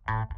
Good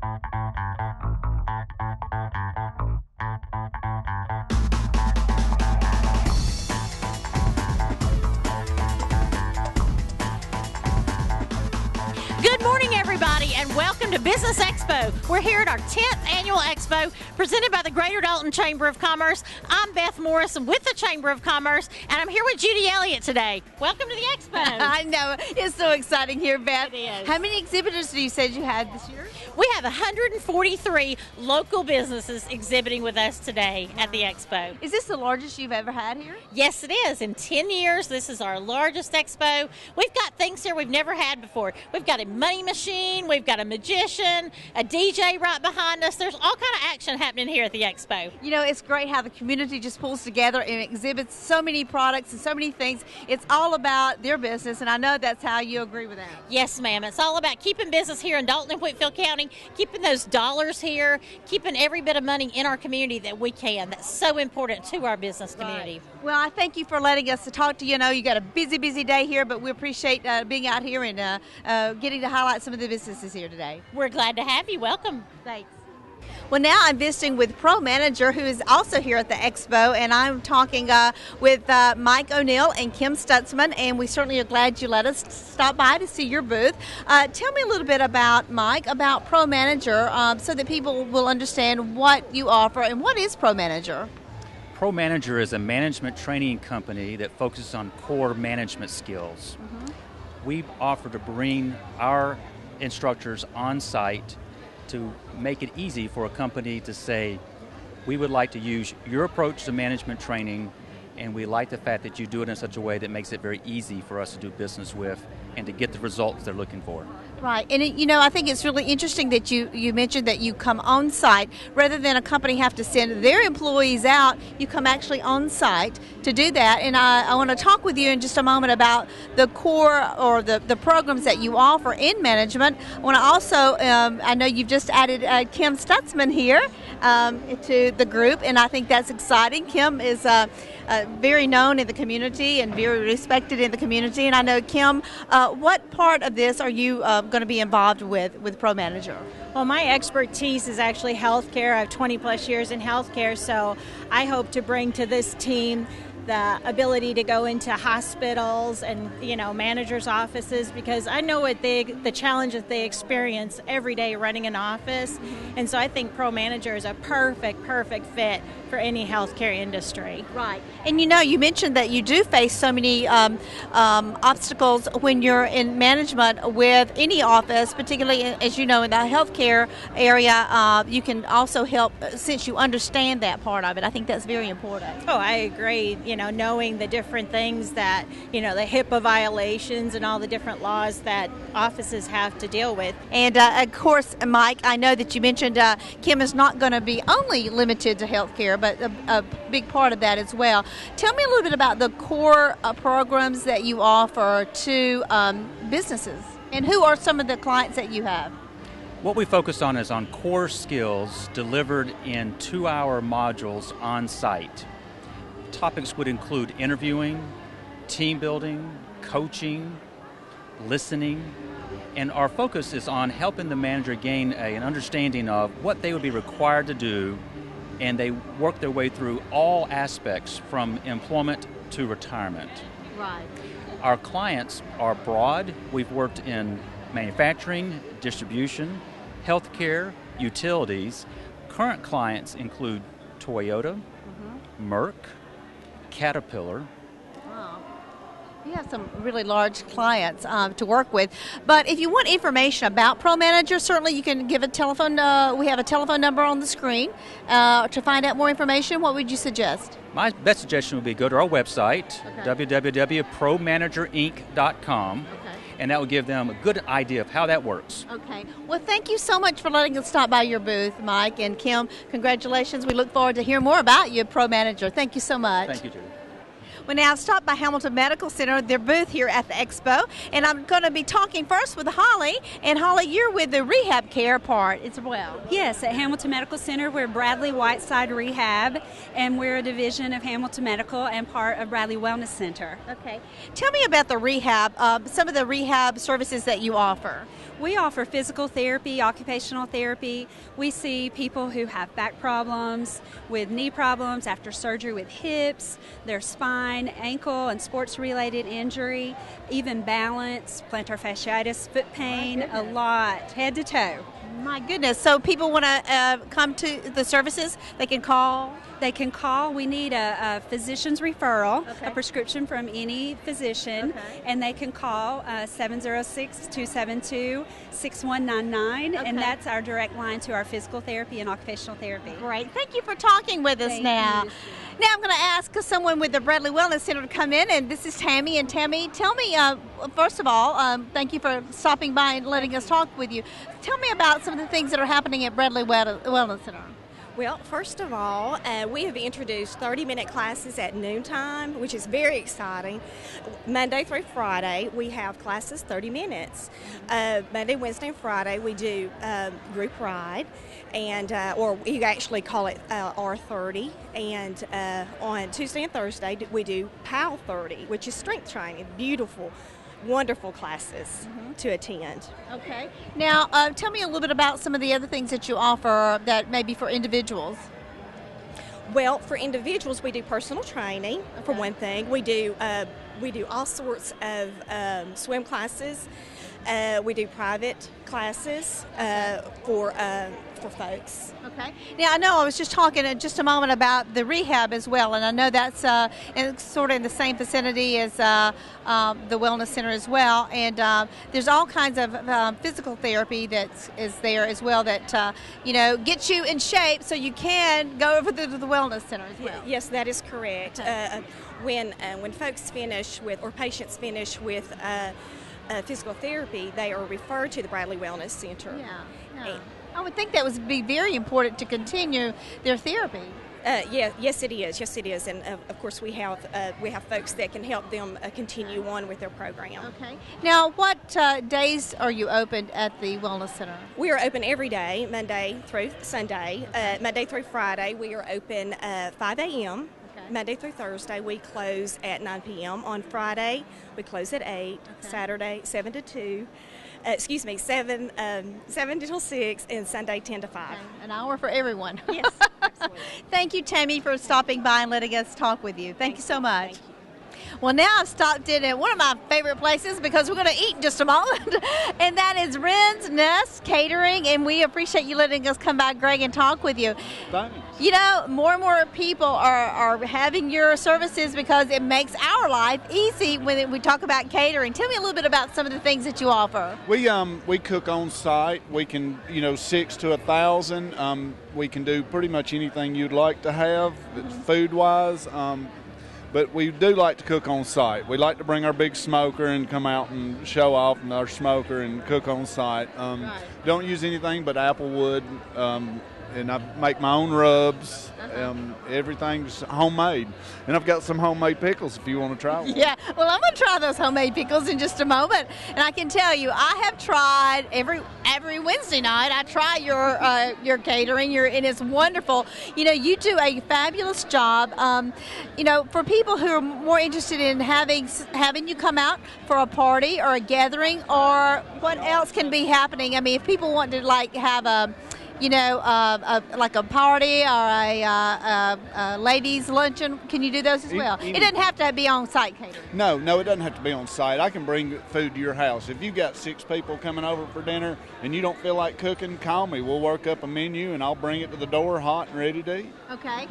morning, everybody, and welcome to Business Expo. We're here at our 10th annual Expo presented by the Greater Dalton Chamber of Commerce. I'm Beth Morrison with the Chamber of Commerce, and I'm here with Judy Elliott today. Welcome to the Expo. I know. It's so exciting here, Beth. It is. How many exhibitors do you say you had this year? We have 143 local businesses exhibiting with us today at the Expo. Is this the largest you've ever had here? Yes, it is. In 10 years, this is our largest Expo. We've got things here we've never had before. We've got a money machine, we've got a magician, a DJ right behind us. There's all kind of action happening here at the Expo. You know, it's great how the community just pulls together and exhibits so many products and so many things. It's all about their business, and I know that's how you agree with that. Yes, ma'am. It's all about keeping business here in Dalton and Whitfield County, keeping those dollars here, keeping every bit of money in our community that we can. That's so important to our business community. Right. Well, I thank you for letting us to talk to you. I know you got a busy day here, but we appreciate being out here and getting to highlight some of the businesses here today. We're glad to have you. Welcome. Thanks. Well, now I'm visiting with Pro Manager, who is also here at the Expo, and I'm talking with Mike O'Neill and Kim Stutzman, and we certainly are glad you let us stop by to see your booth. Tell me a little bit about, Mike, about Pro Manager, so that people will understand what you offer, and what is Pro Manager? Pro Manager is a management training company that focuses on core management skills. We offer to bring our instructors on site to make it easy for a company to say, we would like to use your approach to management training, and we like the fact that you do it in such a way that makes it very easy for us to do business with and to get the results they're looking for. Right, and you know, I think it's really interesting that you mentioned that you come on site rather than a company have to send their employees out. You come actually on site to do that, and I want to talk with you in just a moment about the core or the programs that you offer in management. I want to also, I know you've just added Kim Stutzman here to the group, and I think that's exciting. Kim is very known in the community and very respected in the community, and I know, Kim, what part of this are you going to be involved with Pro Manager? Well, my expertise is actually healthcare. I have 20 plus years in healthcare, so I hope to bring to this team the ability to go into hospitals and, you know, managers' offices, because I know what the challenges they experience every day running an office. And so I think Pro Manager is a perfect fit for any healthcare industry. Right. And you know, you mentioned that you do face so many obstacles when you're in management with any office, particularly, as you know, in the healthcare area. You can also help, since you understand that part of it. I think that's very important. Oh, I agree. You know, knowing the different things that, you know, the HIPAA violations and all the different laws that offices have to deal with. And of course, Mike, I know that you mentioned Kim is not going to be only limited to healthcare, but a big part of that as well. Tell me a little bit about the core programs that you offer to businesses, and who are some of the clients that you have? What we focus on is on core skills delivered in 2-hour modules on site. Topics would include interviewing, team building, coaching, listening, and our focus is on helping the manager gain an understanding of what they would be required to do, and they work their way through all aspects from employment to retirement. Right. Our clients are broad. We've worked in manufacturing, distribution, healthcare, utilities. Current clients include Toyota, Merck, Caterpillar. Wow. You have some really large clients to work with. But if you want information about Pro Manager, certainly you can give a telephone. We have a telephone number on the screen to find out more information. What would you suggest? My best suggestion would be go to our website, www.promanagerinc.com. And that will give them a good idea of how that works. Okay. Well, thank you so much for letting us stop by your booth, Mike and Kim. Congratulations. We look forward to hearing more about you, Pro Manager. Thank you so much. Thank you, Judy. Well, now I've stopped by Hamilton Medical Center, their booth here at the Expo, and I'm going to be talking first with Holly. And Holly, you're with the rehab care part as well. Yes, at Hamilton Medical Center, we're Bradley Whiteside Rehab, and we're a division of Hamilton Medical and part of Bradley Wellness Center. Okay. Tell me about the rehab, some of the rehab services that you offer. We offer physical therapy, occupational therapy. We see people who have back problems, with knee problems after surgery with hips, their spine, ankle, and sports-related injury, even balance, plantar fasciitis, foot pain, a lot, head to toe. My goodness. So people want to come to the services, they can call? They can call. We need a physician's referral, Okay. a prescription from any physician, Okay. and they can call 706-272-6199, Okay. and that's our direct line to our physical therapy and occupational therapy. Great. Thank you for talking with us Thank now. you. Now I'm going to ask someone with the Bradley Wellness Center to come in, and this is Tammy. And Tammy, tell me, first of all, thank you for stopping by and letting us talk with you. Tell me about some of the things that are happening at Bradley Wellness Center. Well, first of all, we have introduced 30-minute classes at noontime, which is very exciting. Monday through Friday, we have classes 30 minutes. Monday, Wednesday, and Friday, we do group ride, and or you actually call it R30. And on Tuesday and Thursday, we do PAL 30, which is strength training. Beautiful, wonderful classes to attend. Okay. Now, tell me a little bit about some of the other things that you offer that may be for individuals. Well, for individuals, we do personal training, for one thing. We do all sorts of swim classes. We do private classes for folks. Okay. Now, I know I was just talking just a moment about the rehab as well, and I know that's sort of in the same vicinity as the Wellness Center as well. And there's all kinds of physical therapy that is there as well that, gets you in shape so you can go over to the Wellness Center as well. Yes, that is correct. When folks finish with, or patients finish with physical therapy, they are referred to the Bradley Wellness Center. Yeah. I would think that would be very important to continue their therapy. Yes, it is. Yes, it is. And of course, we have folks that can help them continue on with their program. Okay. Now, what days are you open at the Wellness Center? We are open every day, Monday through Sunday. Monday through Friday, we are open 5 a.m. Okay. Monday through Thursday, we close at 9 p.m. On Friday, we close at 8. Okay. Saturday, 7 to 2. 7 till 6, and Sunday 10 to 5. Okay. An hour for everyone. Yes, absolutely. Thank you, Tammy, for stopping by and letting us talk with you. Thank you so much. Thank you. Well, now I've stopped in at one of my favorite places because we're going to eat in just a moment, and that is Wren's Nest Catering, and we appreciate you letting us come by, Greg, and talk with you. Thanks. You know, more and more people are having your services because it makes our life easy when we talk about catering. Tell me a little bit about some of the things that you offer. We cook on site. We can 6 to 1,000. We can do pretty much anything you'd like to have, food wise. But we do like to cook on site. We like to bring our big smoker and come out and show off our smoker and cook on site. Right. Don't use anything but apple wood, and I make my own rubs. Everything's homemade. And I've got some homemade pickles if you want to try one. Yeah, well, I'm going to try those homemade pickles in just a moment. And I can tell you, I have tried every Wednesday night. I try your catering, and it's wonderful. You do a fabulous job. For people who are more interested in having you come out for a party or a gathering, or what else can be happening. I mean, if people want to have like a party or a ladies' luncheon, can you do those as well? It doesn't have to be on site catering. No, it doesn't have to be on site. I can bring food to your house. If you got 6 people coming over for dinner and you don't feel like cooking, call me. We'll work up a menu and I'll bring it to the door hot and ready to eat. Okay.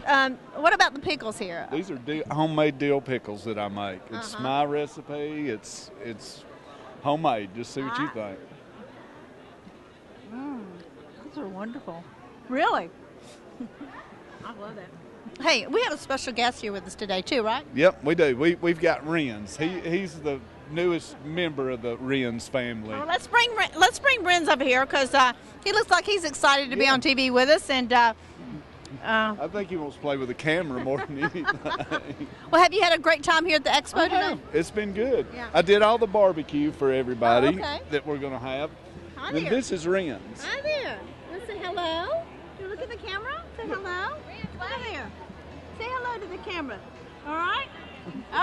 What about the pickles here? These are homemade dill pickles that I make. It's my recipe. It's homemade. Just see what you think. Those are wonderful. Really? I love that. Hey, we have a special guest here with us today too, right? Yep, we do. We've got Reyes. He's the newest member of the Reyes family. Well, let's bring Reyes over here because he looks like he's excited to be on TV with us. And I think he wants to play with the camera more than anything. Well, have you had a great time here at the Expo today? It's been good. Yeah. I did all the barbecue for everybody okay. that we're going to have. Hi And there. this is Reyes. Hi there. Let's say hello. Do you look at the camera? Say hello. Hi there. Say hello to the camera. All right?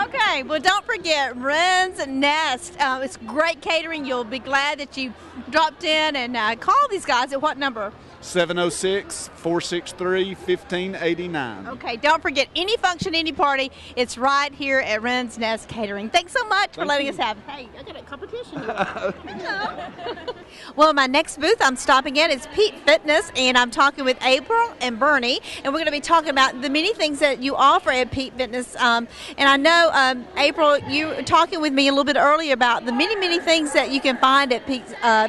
Okay. Well, don't forget Wren's Nest. It's great catering. You'll be glad that you dropped in and call these guys at what number? 706-463-1589. Okay, don't forget, any function, any party, it's right here at Wren's Nest Catering. Thanks so much for letting us have it. Hey, I got a competition here. Hello. Well, my next booth I'm stopping at is Pete Fitness, and I'm talking with April and Bernie, and we're going to be talking about the many things that you offer at Pete Fitness. And I know, April, you were talking with me a little bit earlier about the many things that you can find at Pete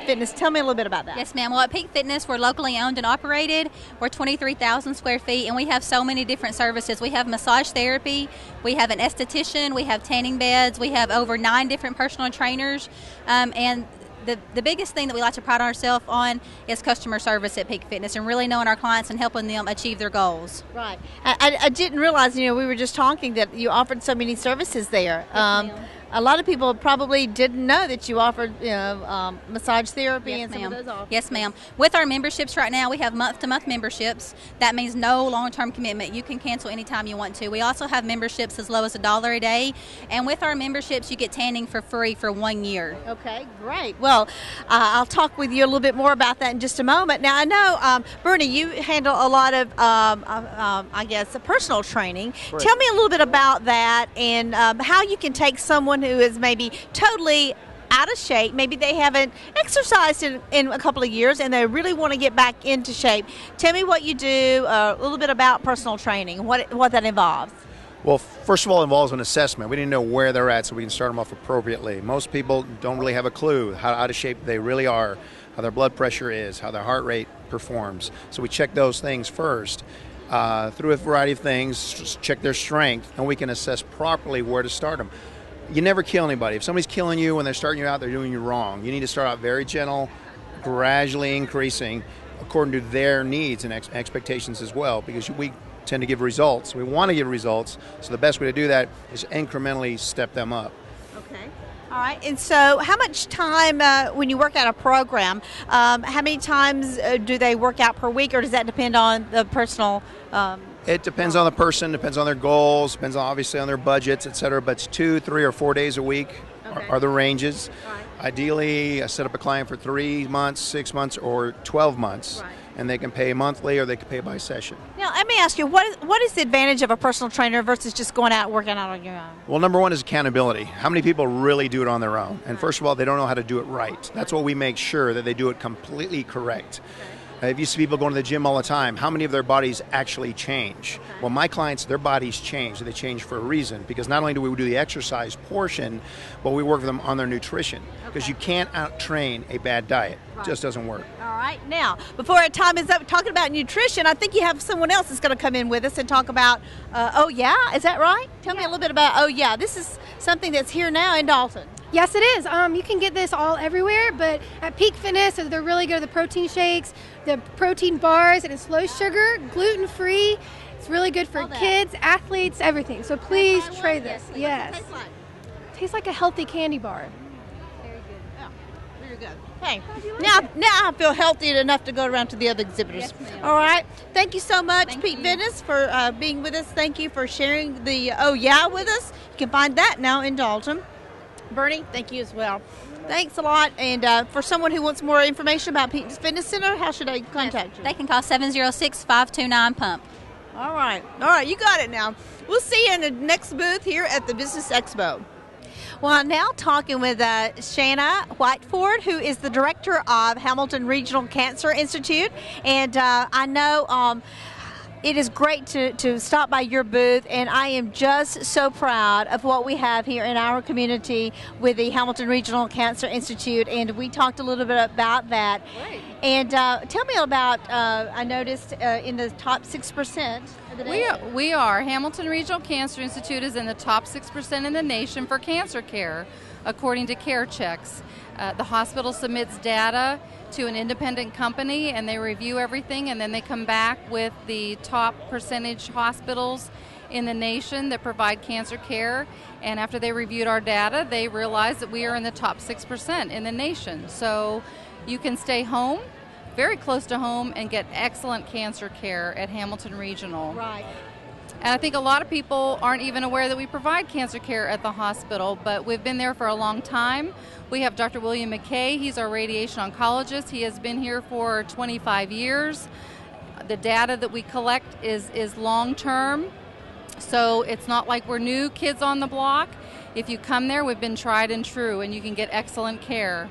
Fitness. Tell me a little bit about that. Yes, ma'am. Well, at Peak Fitness, we're locally owned and operated. We're 23,000 square feet, and we have so many different services. We have massage therapy, we have an esthetician, we have tanning beds, we have over 9 different personal trainers, and the biggest thing that we like to pride ourselves on is customer service at Peak Fitness and really knowing our clients and helping them achieve their goals. Right. I didn't realize, we were just talking that you offered so many services there. Yes, a lot of people probably didn't know that you offered, massage therapy Yes, and some of ma'am. those offers. Yes, ma'am. With our memberships right now, we have month-to-month memberships. That means no long-term commitment. You can cancel anytime you want to. We also have memberships as low as $1 a day. And with our memberships, you get tanning for free for 1 year. Okay, great. Well, I'll talk with you a little bit more about that in just a moment. Now, I know, Bernie, you handle a lot of, I guess, personal training. Right. Tell me a little bit about that and how you can take someone who is maybe totally out of shape. Maybe they haven't exercised in a couple of years and they really want to get back into shape. Tell me what you do, a little bit about personal training, what that involves. Well, first of all, it involves an assessment. We need to know where they're at so we can start them off appropriately. Most people don't really have a clue how out of shape they really are, how their blood pressure is, how their heart rate performs. So we check those things first. Through a variety of things, just check their strength, and we can assess properly where to start them. You never kill anybody. If somebody's killing you when they're starting you out, they're doing you wrong. You need to start out very gentle, gradually increasing according to their needs and expectations as well, because we tend to give results. We want to give results, so the best way to do that is incrementally step them up. Okay. All right. And so how much time, when you work out a program, how many times do they work out per week, or does that depend on the personal It depends on the person, depends on their goals, depends obviously on their budgets, et cetera, but it's 2, 3, or 4 days a week are the ranges. Right. Ideally, I set up a client for 3 months, 6 months, or 12 months, Right. and they can pay monthly or they can pay by session. Now, let me ask you, what is the advantage of a personal trainer versus just going out and working out on your own? Well, number one is accountability. How many people really do it on their own? And first of all, they don't know how to do it right. That's what we make sure, that they do it completely correct. If you see people going to the gym all the time, how many of their bodies actually change? Well, my clients, their bodies change. They change for a reason, because not only do we do the exercise portion, but we work with them on their nutrition, because you can't out-train a bad diet. It just doesn't work. All right. Now, before our time is up talking about nutrition, I think you have someone else that's going to come in with us and talk about, Oh Yeah, is that right? Tell me a little bit about Oh Yeah. This is something that's here now in Dalton. Yes, it is. You can get this all everywhere, but at Peak Fitness, they're really good at the protein shakes, the protein bars, and it's low sugar, gluten-free. It's really good for kids, athletes, everything. So please try this. Yes. What's it taste like? Tastes like a healthy candy bar. Very good. Yeah, very good. Okay. Now I feel healthy enough to go around to the other exhibitors. Yes, ma'am. All right. Thank you so much, Thank Pete you. Fitness, for being with us. Thank you for sharing the Oh Yeah with us. You can find that now in Dalton. Bernie, thank you as well. Thanks a lot. And for someone who wants more information about Pete's Fitness Center, how should they contact you? They can call 706-529-PUMP. All right. You got it now. We'll see you in the next booth here at the Business Expo. Well, I'm now talking with Shanna Whiteford, who is the director of Hamilton Regional Cancer Institute. And I know it is great to stop by your booth, and I am just so proud of what we have here in our community with the Hamilton Regional Cancer Institute, and we talked a little bit about that. Right. And tell me about, I noticed in the top 6% of the nation. We are. Hamilton Regional Cancer Institute is in the top 6% in the nation for cancer care. according to care checks. The hospital submits data to an independent company, and they review everything, and then they come back with the top percentage hospitals in the nation that provide cancer care. And after they reviewed our data, they realized that we are in the top 6% in the nation. So you can stay home, very close to home, and get excellent cancer care at Hamilton Regional. Right. And I think a lot of people aren't even aware that we provide cancer care at the hospital, but we've been there for a long time. We have Dr. William McKay. He's our radiation oncologist. He has been here for 25 years. The data that we collect is long-term, so it's not like we're new kids on the block. If you come there, we've been tried and true, and you can get excellent care.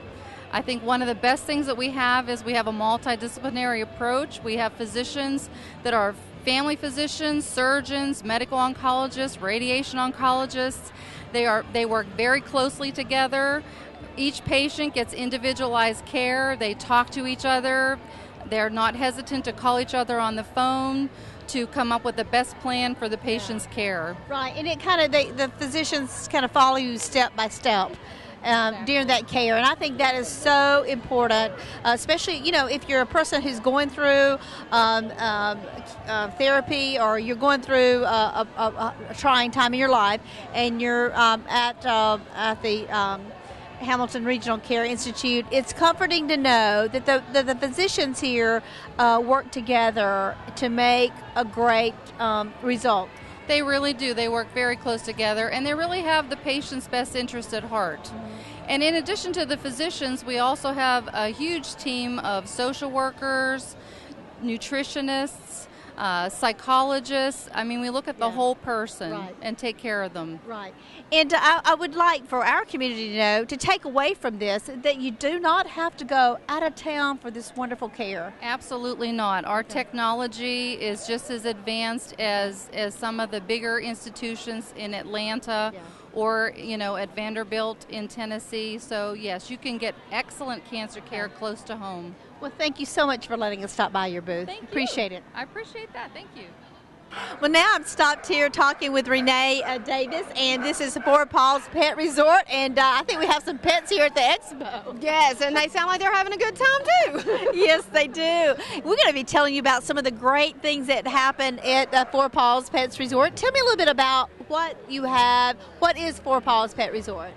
I think one of the best things that we have is we have a multidisciplinary approach. We have physicians that are family physicians, surgeons, medical oncologists, radiation oncologists. They work very closely together. Each patient gets individualized care. They talk to each other. They're not hesitant to call each other on the phone to come up with the best plan for the patient's care. Right, and it kind of the physicians kind of follow you step by step. During that care, and I think that is so important, especially if you're a person who's going through therapy, or you're going through a trying time in your life, and you're at the Hamilton Regional Care Institute. It's comforting to know that the physicians here work together to make a great result. They really do. They work very close together, and they really have the patient's best interest at heart. And in addition to the physicians, we also have a huge team of social workers, nutritionists, psychologists. I mean, we look at the whole person and take care of them. Right. And I would like for our community to know, to take away from this, that you do not have to go out of town for this wonderful care. Absolutely not. Our technology is just as advanced as some of the bigger institutions in Atlanta or, at Vanderbilt in Tennessee. So, yes, you can get excellent cancer care close to home. Well, thank you so much for letting us stop by your booth. Thank you. Appreciate it. I appreciate that. Thank you. Well, now I'm stopped here talking with Renee Davis, and this is for Paws Pet Resort, and I think we have some pets here at the Expo. Yes, and they sound like they're having a good time too. Yes, they do. We're going to be telling you about some of the great things that happen at Four Paws Pets Resort. Tell me a little bit about what you have. What is Four Paws Pet Resort?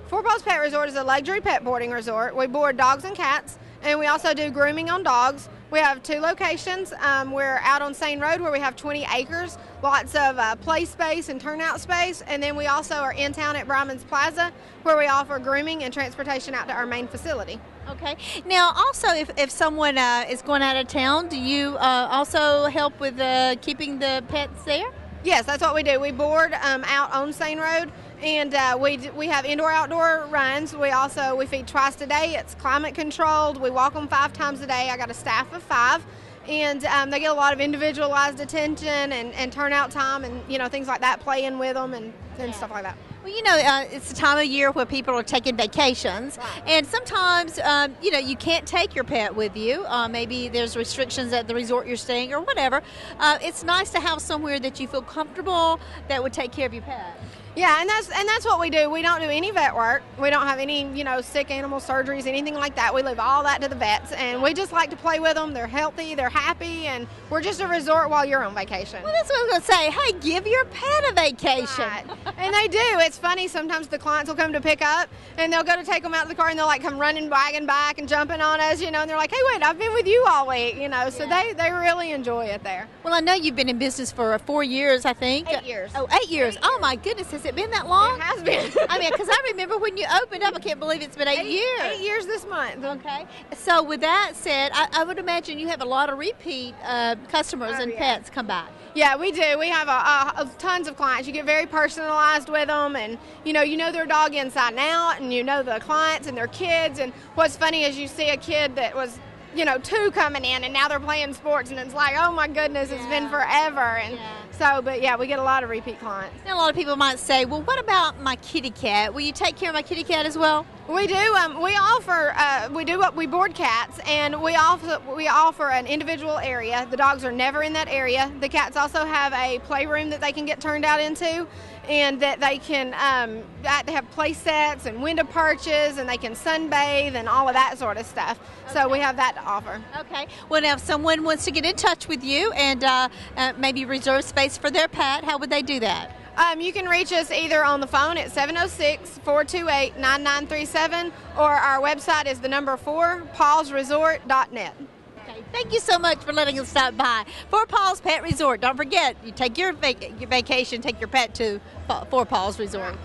Four Paws Pet Resort is a luxury pet boarding resort. We board dogs and cats, and we also do grooming on dogs. We have 2 locations. We're out on Sane Road, where we have 20 acres, lots of play space and turnout space. And then we also are in town at Bryman's Plaza, where we offer grooming and transportation out to our main facility. Okay. Now, also, if someone is going out of town, do you also help with keeping the pets there? Yes, that's what we do. We board out on Sane Road, and we have indoor-outdoor runs. We feed twice a day. It's climate controlled. We walk them 5 times a day. I got a staff of 5, and they get a lot of individualized attention and turnout time, and things like that, playing with them and stuff like that. Well, it's the time of year where people are taking vacations, and sometimes, you can't take your pet with you. Maybe there's restrictions at the resort you're staying or whatever. It's nice to have somewhere that you feel comfortable that would take care of your pet. Yeah, and that's what we do. We don't do any vet work. We don't have any, sick animal surgeries, anything like that. We leave all that to the vets, and we just like to play with them. They're healthy, they're happy, and we're just a resort while you're on vacation. Well, that's what I was going to say. Hey, give your pet a vacation. Right. And they do. It's funny. Sometimes the clients will come to pick up, and they'll go to take them out of the car, and they'll come running, wagging back, and jumping on us, and they're like, hey, wait, I've been with you all week, So they really enjoy it there. Well, I know you've been in business for 4 years, I think. 8 years. Oh, 8 years. Oh, my goodness. Has it been that long? It has been. I mean, because I remember when you opened up, I can't believe it's been 8 years. 8 years this month. Okay. So with that said, I would imagine you have a lot of repeat customers and pets come back. Yeah, we do. We have tons of clients. You get very personalized with them, and you know their dog inside and out, and you know the clients and their kids. And what's funny is you see a kid that was 2 coming in, and now they're playing sports, and it's like, oh my goodness, it's been forever. And So, but yeah, we get a lot of repeat clients. Now, a lot of people might say, well, what about my kitty cat? Will you take care of my kitty cat as well? We do. We board cats, and we offer an individual area. The dogs are never in that area. The cats also have a playroom that they can get turned out into, and that they can they have play sets and window perches, and they can sunbathe and all of that sort of stuff. Okay. So we have that to offer. Okay. Well, now if someone wants to get in touch with you and maybe reserve space for their pet, how would they do that? You can reach us either on the phone at 706-428-9937, or our website is the number 4, pawsresort.net. Okay, thank you so much for letting us stop by for Paws Pet Resort. Don't forget, you take your vacation, take your pet to for Paws Resort.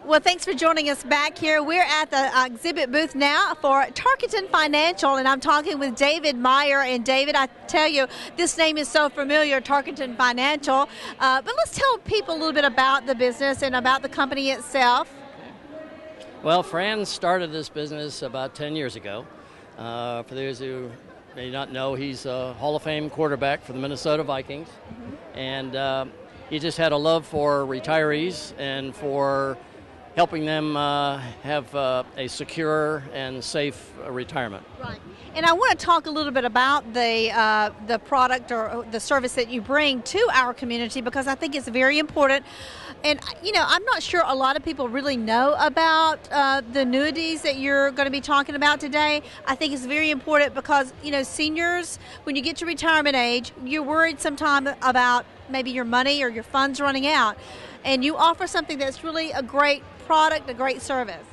Well, thanks for joining us back here. We're at the exhibit booth now for Tarkenton Financial, and I'm talking with David Meyer. And David, I tell you, this name is so familiar, Tarkenton Financial. But let's tell people a little bit about the business and about the company itself. Well, Fran started this business about 10 years ago. For those who may not know, he's a Hall of Fame quarterback for the Minnesota Vikings. Mm-hmm. And he just had a love for retirees and for helping them have a secure and safe retirement. Right. And I want to talk a little bit about the product or the service that you bring to our community, because I think it's very important. And, you know, I'm not sure a lot of people really know about the annuities that you're going to be talking about today. I think it's very important because, you know, seniors, when you get to retirement age, you're worried sometimes about maybe your money or your funds running out. And you offer something that's really a great product, a great service.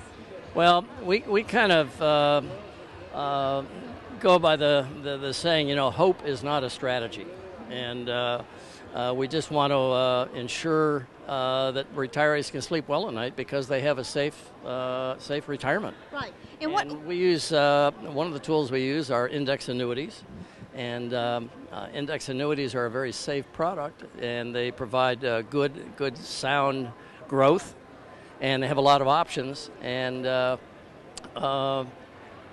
Well, we kind of go by the saying, you know, hope is not a strategy. And we just want to ensure that retirees can sleep well at night because they have a safe retirement. Right. And we use, one of the tools we use are index annuities. And index annuities are a very safe product, and they provide good sound growth, and they have a lot of options. And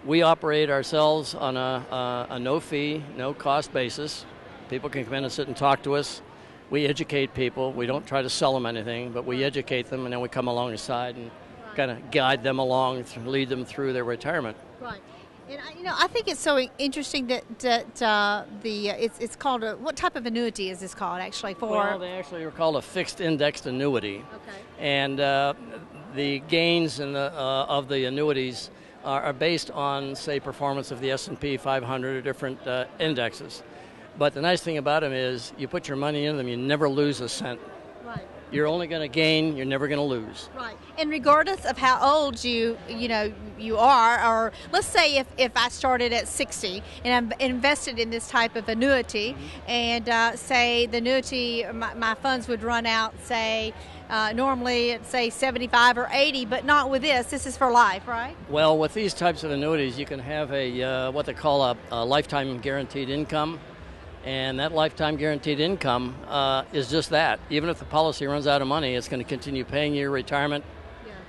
we operate ourselves on a no-fee, no-cost basis. People can come in and sit and talk to us. We educate people. We don't try to sell them anything, but we educate them, and then we come alongside and kind of guide them along, lead them through their retirement. Right. And I think it's so interesting that it's called what type of annuity is this called actually for? Well, they actually are called a fixed indexed annuity. Okay. And the gains of the annuities are based on, say, performance of the S&P 500 or different indexes. But the nice thing about them is you put your money in them, you never lose a cent. Right. You're only going to gain, you're never going to lose. Right. And regardless of how old you are, or let's say if I started at 60 and I'm invested in this type of annuity, and say the annuity, my funds would run out, say, normally at say 75 or 80, but not with this. This is for life, right? Well, with these types of annuities, you can have a what they call a lifetime guaranteed income. And that lifetime guaranteed income is just that. Even if the policy runs out of money, it's going to continue paying you your retirement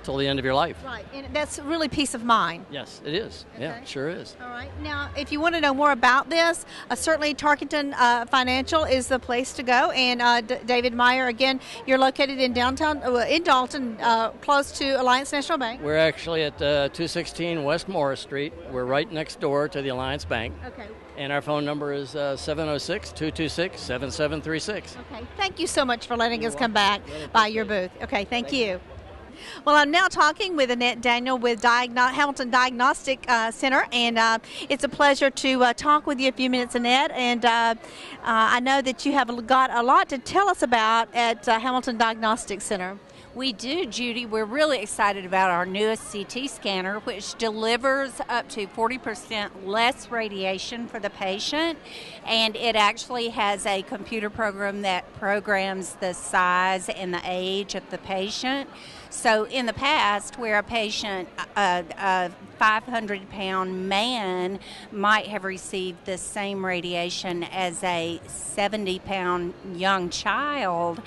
till the end of your life. Right, and that's really peace of mind. Yes, it is. Okay. Yeah, it sure is. All right. Now, if you want to know more about this, certainly Tarkenton Financial is the place to go. And David Meyer, again, you're located in downtown, in Dalton, close to Alliance National Bank. We're actually at 216 West Morris Street. We're right next door to the Alliance Bank. Okay. And our phone number is 706-226-7736. Okay. Thank you so much for letting us come back by your booth. Okay. Thank you. Well, I'm now talking with Annette Daniel with Hamilton Diagnostic Center, and it's a pleasure to talk with you a few minutes, Annette. And I know that you have got a lot to tell us about at Hamilton Diagnostic Center. We do, Judy. We're really excited about our newest CT scanner, which delivers up to 40% less radiation for the patient, and it actually has a computer program that programs the size and the age of the patient. So in the past, where a patient, a 500-pound man might have received the same radiation as a 70-pound young child,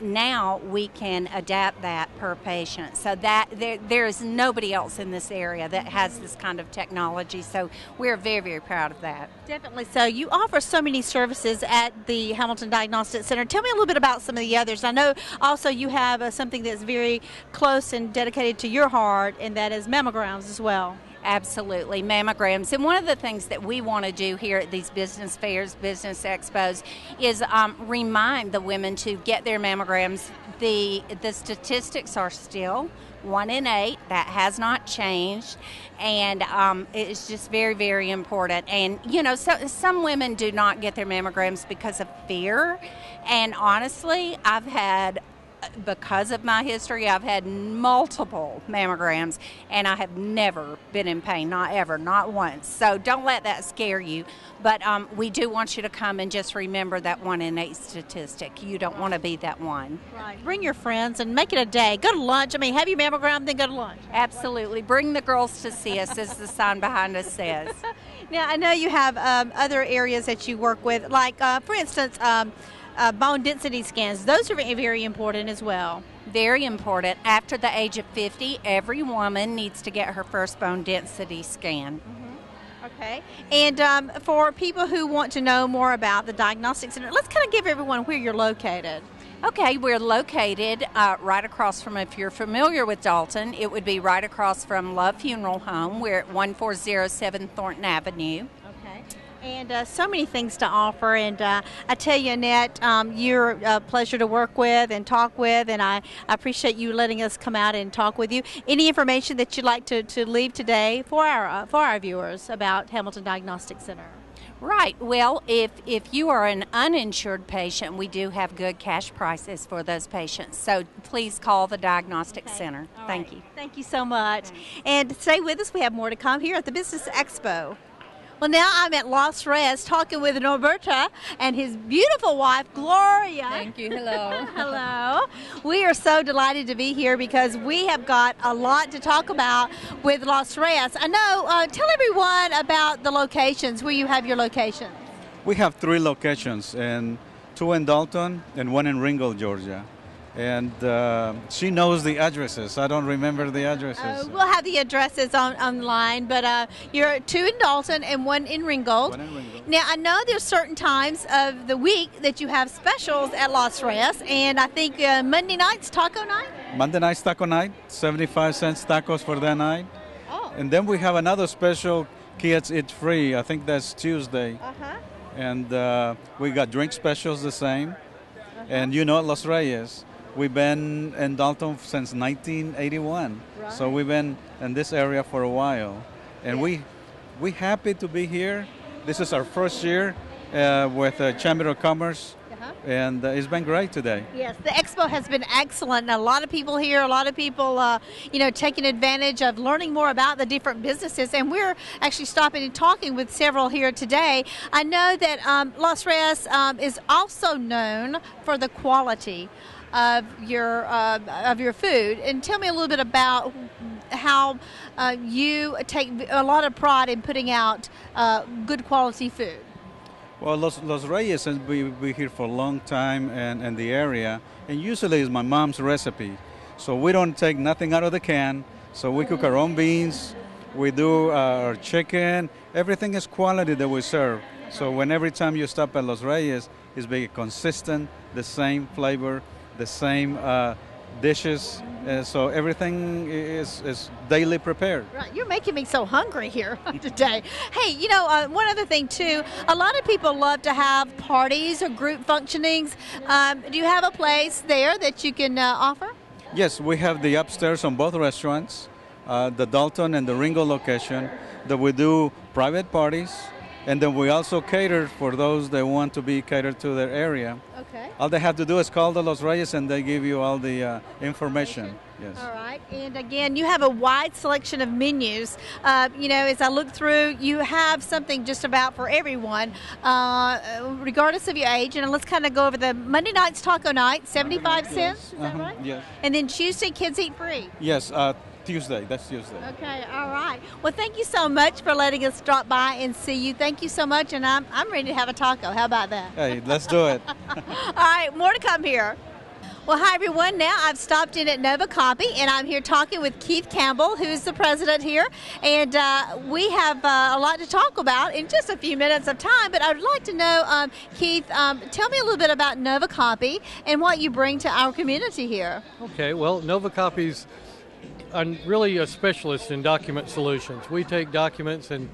now we can adapt that per patient. So that there is nobody else in this area that has this kind of technology. So we're very, very proud of that. Definitely. So you offer so many services at the Hamilton Diagnostic Center. Tell me a little bit about some of the others. I know also you have something that's very close and dedicated to your heart, and that is mammograms as well. Absolutely, mammograms. And one of the things that we want to do here at these business fairs, business expos, is remind the women to get their mammograms. The statistics are still 1 in 8. That has not changed, and it's just very, very important. And you know, some women do not get their mammograms because of fear. And honestly, because of my history, I've had multiple mammograms, and I have never been in pain, not ever, not once. So don't let that scare you. But we do want you to come and just remember that 1 in 8 statistic. You don't want to be that one. Right. Bring your friends and make it a day. Go to lunch. I mean, have your mammogram, then go to lunch. Absolutely. Bring the girls to see us, as the sign behind us says. Now, I know you have other areas that you work with, like, for instance, bone density scans. Those are very important as well. Very important. After the age of 50, every woman needs to get her first bone density scan. Okay. And for people who want to know more about the Diagnostic Center, let's kind of give everyone where you're located. Okay, we're located right across from, if you're familiar with Dalton, it would be right across from Love Funeral Home. We're at 1407 Thornton Avenue. And so many things to offer, and I tell you, Annette, you're a pleasure to work with and talk with, and I appreciate you letting us come out and talk with you. Any information that you'd like to leave today for our viewers about Hamilton Diagnostic Center? Right. Well, if you are an uninsured patient, we do have good cash prices for those patients. So please call the Diagnostic Center. Thank you. Thank you so much. And stay with us. We have more to come here at the Business Expo. Well, now I'm at Los Reyes talking with Norberta and his beautiful wife, Gloria. Thank you. Hello. Hello. We are so delighted to be here because we have got a lot to talk about with Los Reyes. I know, tell everyone about the locations, where you have your locations. We have 3 locations, and 2 in Dalton and 1 in Ringgold, Georgia. And she knows the addresses. I don't remember the addresses. We'll have the addresses online, but you're 2 in Dalton and 1 in Ringgold. 1 in Ringgold. Now, I know there's certain times of the week that you have specials at Los Reyes, and I think Monday night's taco night? Monday night's taco night, 75 cents tacos for that night. Oh. And then we have another special, Kids Eat Free. I think that's Tuesday. Uh-huh. And we got drink specials the same. And you know Los Reyes. We've been in Dalton since 1981, right. So we've been in this area for a while, and we happy to be here. This is our first year with Chamber of Commerce, and it's been great today. Yes, the expo has been excellent. A lot of people here, a lot of people, taking advantage of learning more about the different businesses, and we're actually stopping and talking with several here today. I know that Los Reyes is also known for the quality of your food, and tell me a little bit about how you take a lot of pride in putting out good quality food. Well, Los Reyes has been here for a long time and in the area, and usually it's my mom's recipe. So we don't take nothing out of the can. So we cook our own beans, we do our chicken, everything is quality that we serve. So every time you stop at Los Reyes, it's very consistent, the same flavor, the same dishes, so everything is daily prepared. Right, you're making me so hungry here today. Hey, one other thing too, a lot of people love to have parties or group functionings. Do you have a place there that you can offer? Yes, we have the upstairs on both restaurants, the Dalton and the Ringgold location, that we do private parties, And then we also cater for those that want to be catered to their area. Okay. All they have to do is call the Los Reyes and they give you all the information. Yes. All right. And again, you have a wide selection of menus. As I look through, you have something just about for everyone, regardless of your age. And let's kind of go over the Monday night's taco night, 75 cents. Is that right? Yes. And then Tuesday, kids eat free. Yes. Tuesday. That's Tuesday. Okay. All right. Well, thank you so much for letting us drop by and see you. Thank you so much. And I'm ready to have a taco. How about that? Hey, let's do it. All right. More to come here. Well, hi, everyone. Now I've stopped in at Nova Copy, and I'm here talking with Keith Campbell, who is the president here. And we have a lot to talk about in just a few minutes of time. But I would like to know, Keith, tell me a little bit about Nova Copy and what you bring to our community here. Okay. Well, Nova Copy's really a specialist in document solutions. We take documents and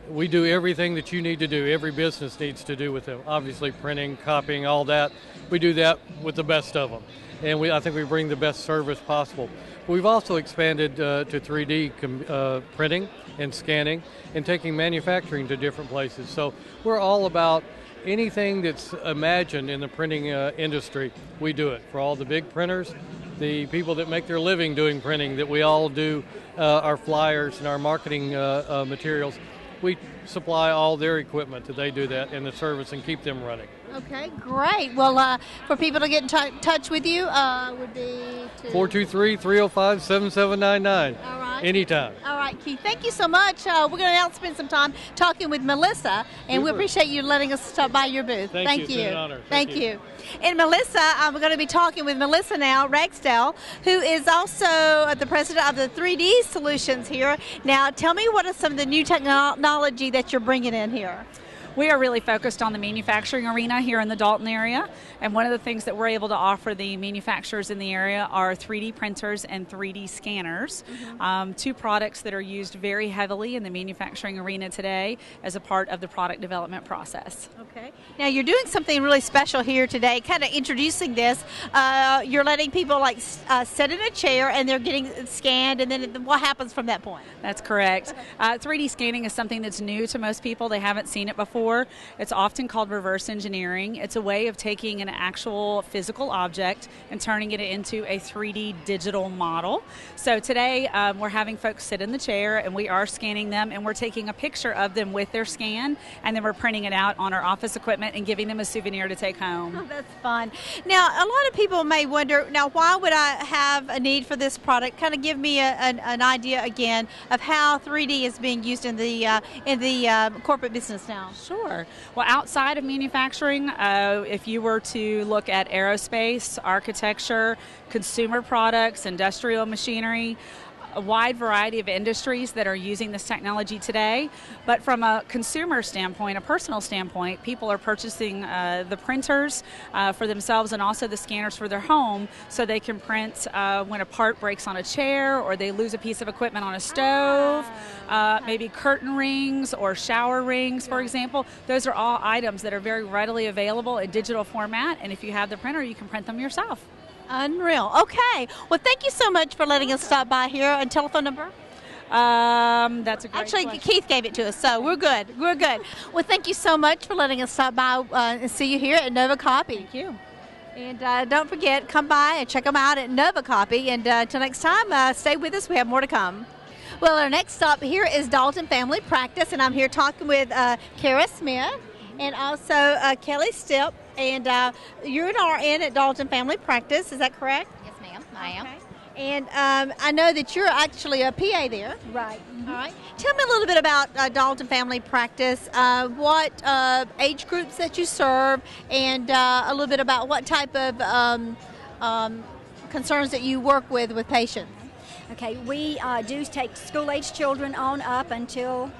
we do everything that you need to do. Every business needs to do with them. Obviously, printing, copying, all that. We do that with the best of them. And I think we bring the best service possible. We've also expanded to 3D printing and scanning and taking manufacturing to different places. So we're all about anything that's imagined in the printing industry. We do it. For all the big printers, the people that make their living doing printing, that we all do our flyers and our marketing materials. We supply all their equipment that they do that in the service and keep them running. Okay, great. Well, for people to get in touch with you, would be 423-305-7799. All right. Anytime. All right, Keith. Thank you so much. We're going to now spend some time talking with Melissa, and we appreciate you letting us stop by your booth. Thank you. It's been an honor. Thank you. And Melissa, we're going to be talking with Melissa now, Ragsdale, who is also the president of the 3D Solutions here. Now, tell me what are some of the new technology that you're bringing in here? We are really focused on the manufacturing arena here in the Dalton area, and one of the things that we're able to offer the manufacturers in the area are 3D printers and 3D scanners, two products that are used very heavily in the manufacturing arena today as a part of the product development process. Okay. Now you're doing something really special here today, kind of introducing this. You're letting people sit in a chair and they're getting scanned, and then what happens from that point? That's correct. 3D scanning is something that's new to most people. They haven't seen it before. It's often called reverse engineering. It's a way of taking an actual physical object and turning it into a 3D digital model. So today we're having folks sit in the chair and we are scanning them, and we're taking a picture of them with their scan, and then we're printing it out on our office equipment and giving them a souvenir to take home. Oh, that's fun. Now, a lot of people may wonder, now why would I have a need for this product? Kind of give me an idea again of how 3D is being used in the corporate business now. Sure. Well, outside of manufacturing, if you were to look at aerospace, architecture, consumer products, industrial machinery, a wide variety of industries that are using this technology today. But from a consumer standpoint, a personal standpoint, people are purchasing the printers for themselves and also the scanners for their home, so they can print when a part breaks on a chair or they lose a piece of equipment on a stove, maybe curtain rings or shower rings, for example. Those are all items that are very readily available in digital format, and if you have the printer, you can print them yourself. Unreal. Okay. Well, thank you so much for letting us stop by here. And telephone number? That's a great Actually, question. Keith gave it to us, so we're good. We're good. Well, thank you so much for letting us stop by and see you here at Nova Copy. Thank you. And don't forget, come by and check them out at Nova Copy. And until next time, stay with us. We have more to come. Well, our next stop here is Dalton Family Practice, and I'm here talking with Kara Smith and also Kelly Stipp. And you're an RN at Dalton Family Practice, is that correct? Yes, ma'am, I am. And I know that you're actually a PA there. Right. All right. Tell me a little bit about Dalton Family Practice, what age groups that you serve, and a little bit about what type of concerns that you work with patients. Okay, we do take school-age children on up until,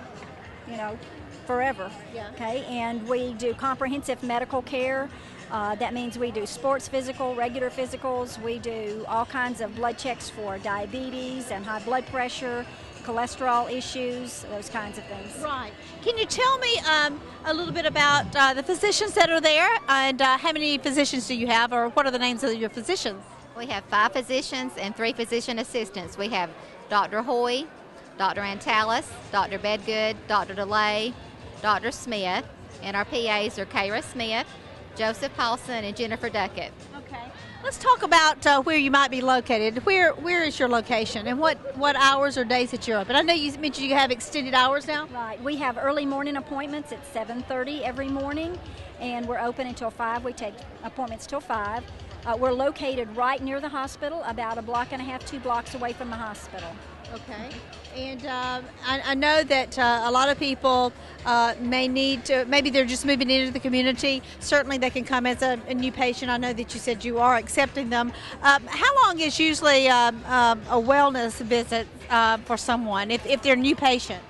forever. Yeah. Okay, and we do comprehensive medical care. That means we do sports physical, regular physicals. We do all kinds of blood checks for diabetes and high blood pressure, cholesterol issues, those kinds of things. Right. Can you tell me a little bit about the physicians that are there, and how many physicians do you have, or what are the names of your physicians? We have 5 physicians and 3 physician assistants. We have Dr. Hoy, Dr. Antalis, Dr. Bedgood, Dr. DeLay, Dr. Smith, and our PAs are Kara Smith, Joseph Paulson, and Jennifer Duckett. Okay. Let's talk about where you might be located. Where is your location, and what hours or days that you're open? I know you mentioned you have extended hours now. Right. We have early morning appointments at 7:30 every morning, and we're open until 5. We take appointments till 5. We're located right near the hospital, about a block and a half, 2 blocks away from the hospital. Okay. And I know that a lot of people may need to, maybe they're just moving into the community. Certainly they can come as a new patient. I know that you said you are accepting them. How long is usually a wellness visit for someone if they're a new patient?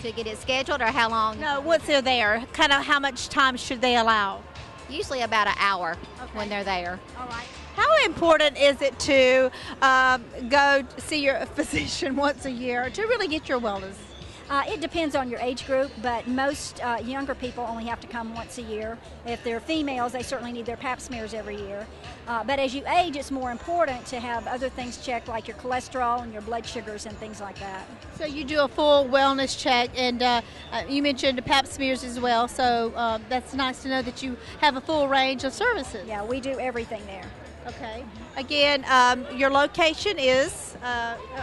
To get it scheduled, or how long? No, once they're there, kind of how much time should they allow? Usually about an hour when they're there. All right. How important is it to go see your physician once a year to really get your wellness? It depends on your age group, but most younger people only have to come once a year. If they're females, they certainly need their pap smears every year. But as you age, it's more important to have other things checked, like your cholesterol and your blood sugars and things like that. So you do a full wellness check, and you mentioned the pap smears as well, so that's nice to know that you have a full range of services. Yeah, we do everything there. Okay. Again, your location is,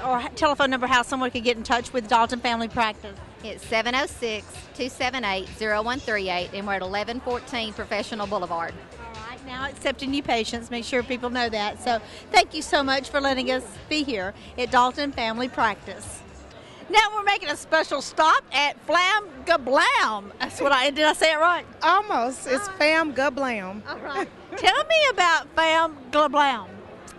or telephone number, how someone can get in touch with Dalton Family Practice. It's 706-278-0138, and we're at 1114 Professional Boulevard. All right, now accepting new patients. Make sure people know that. So thank you so much for letting us be here at Dalton Family Practice. Now we're making a special stop at Flam Gablam. That's what did I say it right? Almost. It's Fam Gablam. All right. Tell me about Fam Gablam.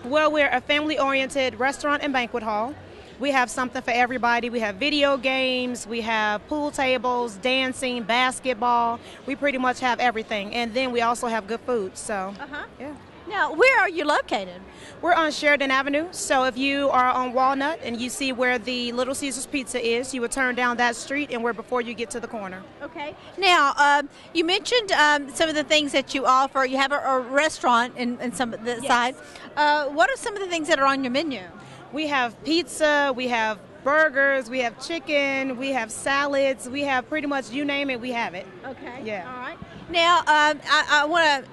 Well, we're a family-oriented restaurant and banquet hall. We have something for everybody. We have video games, we have pool tables, dancing, basketball. We pretty much have everything. And then we also have good food. So, yeah. Now, where are you located? We're on Sheridan Avenue. So if you are on Walnut and you see where the Little Caesars Pizza is, you would turn down that street, and we're before you get to the corner. Okay. Now, you mentioned some of the things that you offer. You have a restaurant in some of the side. What are some of the things that are on your menu? We have pizza, we have burgers, we have chicken, we have salads, we have pretty much you name it, we have it. Okay. Yeah. All right. Now, I want to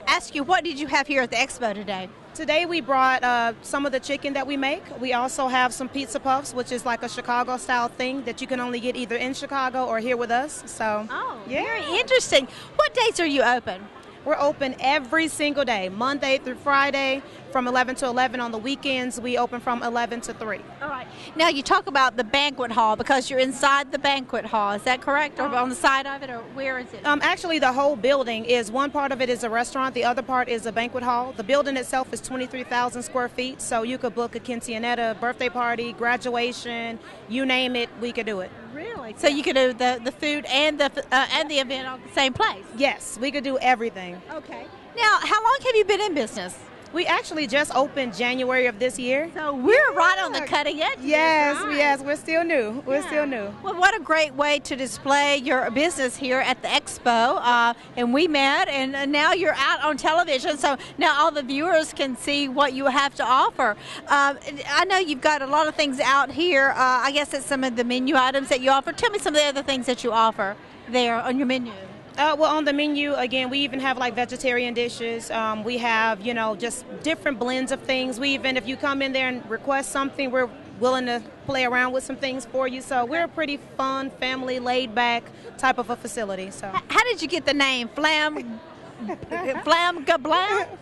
ask you, what did you have here at the Expo today? Today we brought some of the chicken that we make. We also have some pizza puffs, which is like a Chicago-style thing that you can only get either in Chicago or here with us. So, yeah. Very interesting. What days are you open? We're open every single day, Monday through Friday, from 11 to 11. On the weekends, we open from 11 to 3. All right. Now, you talk about the banquet hall because you're inside the banquet hall. Is that correct? Or on the side of it, or where is it? Actually, the whole building is, one part of it is a restaurant, the other part is a banquet hall. The building itself is 23,000 square feet, so you could book a quinceanera, birthday party, graduation, you name it, we could do it. Really? So you could do the food and the event on the same place? Yes, we could do everything. Okay. Now, how long have you been in business? We actually just opened January of this year. So we're right on the cutting edge. Yes, yes, we're still new. We're still new. Well, what a great way to display your business here at the Expo. And we met, and now you're out on television, so now all the viewers can see what you have to offer. I know you've got a lot of things out here. I guess it's some of the menu items that you offer. Tell me some of the other things that you offer there on your menu. Well, on the menu, again, we even have like vegetarian dishes. We have, just different blends of things. We even, if you come in there and request something, we're willing to play around with some things for you. So we're a pretty fun, family, laid-back type of a facility. So, how did you get the name Flam Gablam?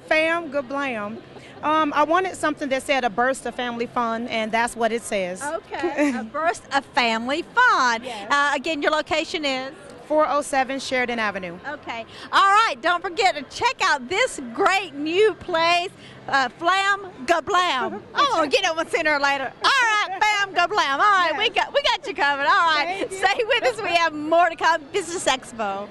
Fam Gablam. I wanted something that said a burst of family fun, and that's what it says. Okay, a burst of family fun. Yes. Again, your location is? 407 Sheridan Avenue. Okay. All right. Don't forget to check out this great new place, Flam Gablam. Oh, get over sooner or later. All right, Flam Gablam. All right, we got you covered. All right. Stay with us. We have more to come. Business Expo.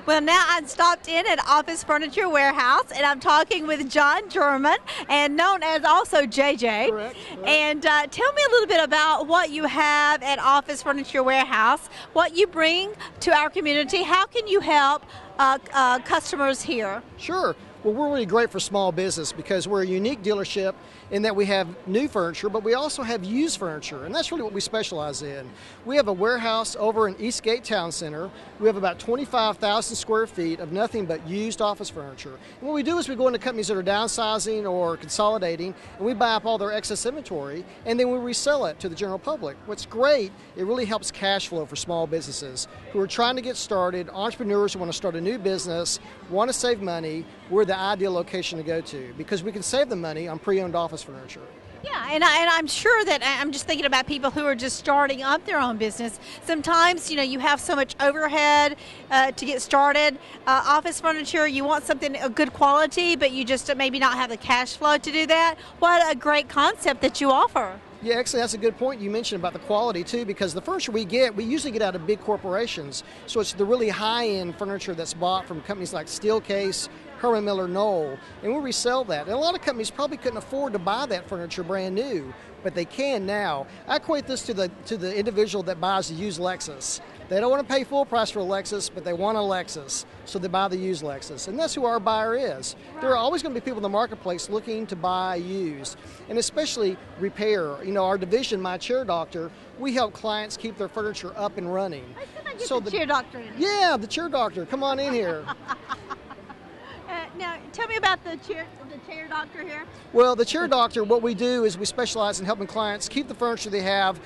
Well, now I'm stopped in at Office Furniture Warehouse, and I'm talking with John German, and known as also JJ. Correct. And tell me a little bit about what you have at Office Furniture Warehouse, what you bring to our community. How can you help customers here? Sure. Well, we're really great for small business because we're a unique dealership in that we have new furniture, but we also have used furniture, and that's really what we specialize in. We have a warehouse over in Eastgate Town Center. We have about 25,000 square feet of nothing but used office furniture. And what we do is we go into companies that are downsizing or consolidating, and we buy up all their excess inventory, and then we resell it to the general public. What's great, it really helps cash flow for small businesses who are trying to get started, entrepreneurs who want to start a new business, want to save money. We're the ideal location to go to because we can save them money on pre-owned office furniture. Yeah, and I'm sure that I'm just thinking about people who are just starting up their own business. Sometimes, you have so much overhead to get started. Office furniture, you want something of good quality, but you just maybe not have the cash flow to do that. What a great concept that you offer. Yeah, actually, that's a good point you mentioned about the quality, too, because the furniture we usually get out of big corporations. So it's the really high-end furniture that's bought from companies like Steelcase, Herman Miller Knoll, and we resell that. And a lot of companies probably couldn't afford to buy that furniture brand new, but they can now. I equate this to the individual that buys a used Lexus. They don't want to pay full price for a Lexus, but they want a Lexus, so they buy the used Lexus. And that's who our buyer is. There are always going to be people in the marketplace looking to buy used, and especially repair. Our division, My Chair Doctor, we help clients keep their furniture up and running. So the chair doctor in here. Yeah, the chair doctor. Come on in here. Now, tell me about the chair doctor here. Well, the chair doctor, what we do is we specialize in helping clients keep the furniture they have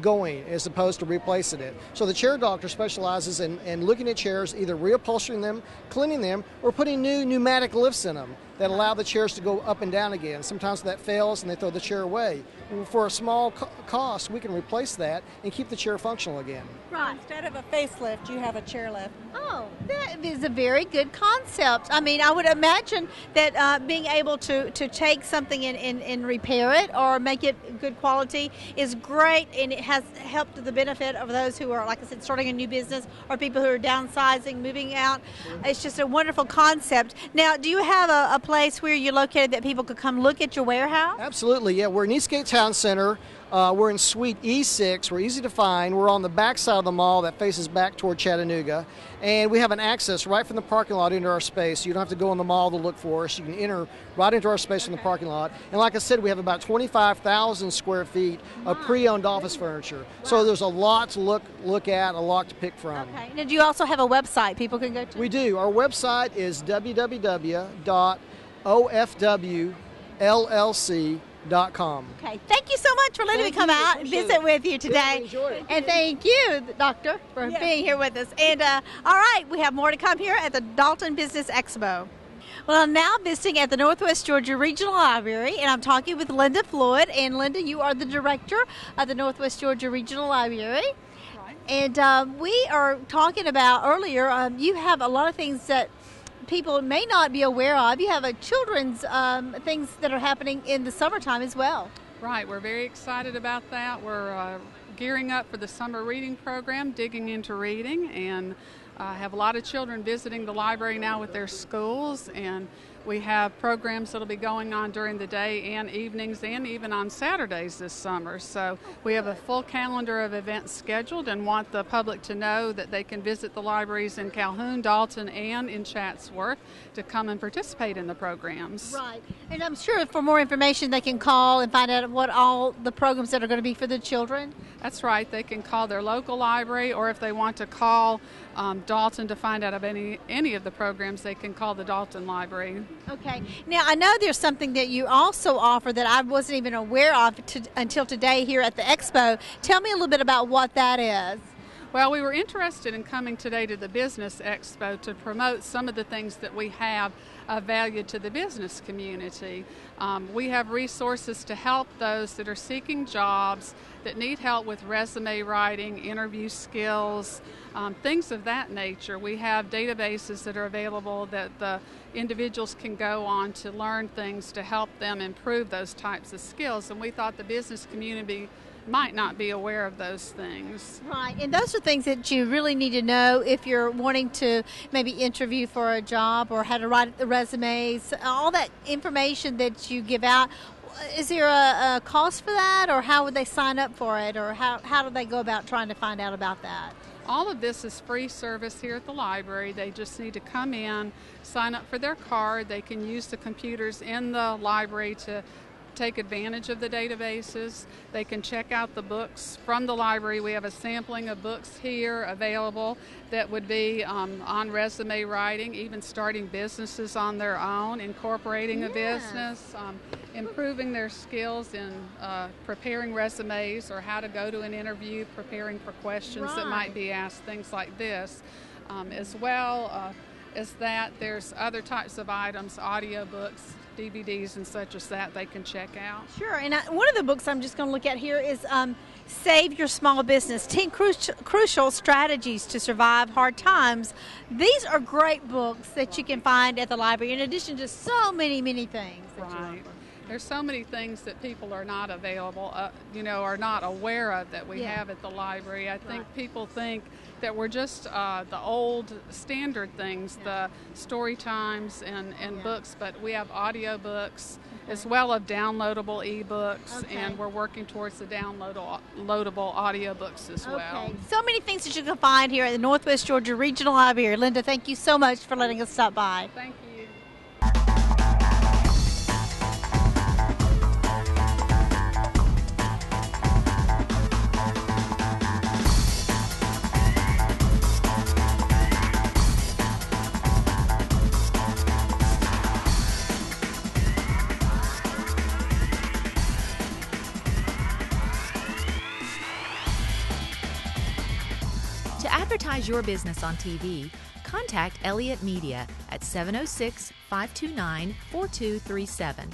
going as opposed to replacing it. So the chair doctor specializes in looking at chairs, either reupholstering them, cleaning them, or putting new pneumatic lifts in them that allow the chairs to go up and down again. Sometimes that fails and they throw the chair away. For a small cost, we can replace that and keep the chair functional again. Right. Instead of a facelift, you have a chair lift. Oh, that is a very good concept. I mean, I would imagine that being able to take something and repair it or make it good quality is great, and it has helped the benefit of those who are, like I said, starting a new business or people who are downsizing, moving out. It's just a wonderful concept. Now, do you have a place where you're located that people could come look at your warehouse? Absolutely, yeah. We're in Eastgate Town Center. We're in Suite E6. We're easy to find. We're on the back side of the mall that faces back toward Chattanooga. And we have an access right from the parking lot into our space. You don't have to go in the mall to look for us. You can enter right into our space from the parking lot. And like I said, we have about 25,000 square feet of pre-owned office furniture. Wow. So there's a lot to look at, a lot to pick from. Okay. Now, do you also have a website people can go to? We do. Our website is www.ofwllc.com. Okay, thank you so much for letting me come out and visit with you today. And thank you, Doctor, for being here with us. And all right, we have more to come here at the Dalton Business Expo. Well, I'm now visiting at the Northwest Georgia Regional Library, and I'm talking with Linda Floyd. And Linda, you are the director of the Northwest Georgia Regional Library. Right. And we are talking about earlier, you have a lot of things that people may not be aware of. You have a children's things that are happening in the summertime as well. Right, we're very excited about that. We're gearing up for the summer reading program, Digging into Reading, and have a lot of children visiting the library now with their schools, and we have programs that will be going on during the day and evenings and even on Saturdays this summer. So we have a full calendar of events scheduled and want the public to know that they can visit the libraries in Calhoun, Dalton, and in Chatsworth to come and participate in the programs. Right. And I'm sure for more information they can call and find out what all the programs that are going to be for the children. That's right. They can call their local library, or if they want to call Dalton to find out of any of the programs, they can call the Dalton Library. Okay. Now, I know there's something that you also offer that I wasn't even aware of until today here at the Expo. Tell me a little bit about what that is. Well, we were interested in coming today to the Business Expo to promote some of the things that we have of value to the business community. We have resources to help those that are seeking jobs, that need help with resume writing, interview skills, things of that nature. We have databases that are available that the individuals can go on to learn things to help them improve those types of skills, and we thought the business community might not be aware of those things. Right, and those are things that you really need to know if you're wanting to maybe interview for a job or how to write the resumes, all that information that you give out. Is there a cost for that, or how would they sign up for it, or how do they go about trying to find out about that? All of this is free service here at the library. They just need to come in, sign up for their card. They can use the computers in the library to take advantage of the databases. They can check out the books from the library. We have a sampling of books here available that would be on resume writing, even starting businesses on their own, incorporating a business, improving their skills in preparing resumes or how to go to an interview, preparing for questions that might be asked, things like this. As well as that, there's other types of items, audiobooks, DVDs and such as that they can check out. Sure, and one of the books I'm just going to look at here is Save Your Small Business, 10 Crucial Strategies to Survive Hard Times. These are great books that you can find at the library, in addition to so many things. Right. There's so many things that people are not available, are not aware of that we have at the library. I think people think that we're just the old standard things, the story times and books, but we have audio books as well as downloadable ebooks, and we're working towards the downloadable audio books as well. So many things that you can find here at the Northwest Georgia Regional Library. Linda, thank you so much for letting us stop by. Thank you. To advertise your business on TV, contact Elliott Media at 706-529-4237.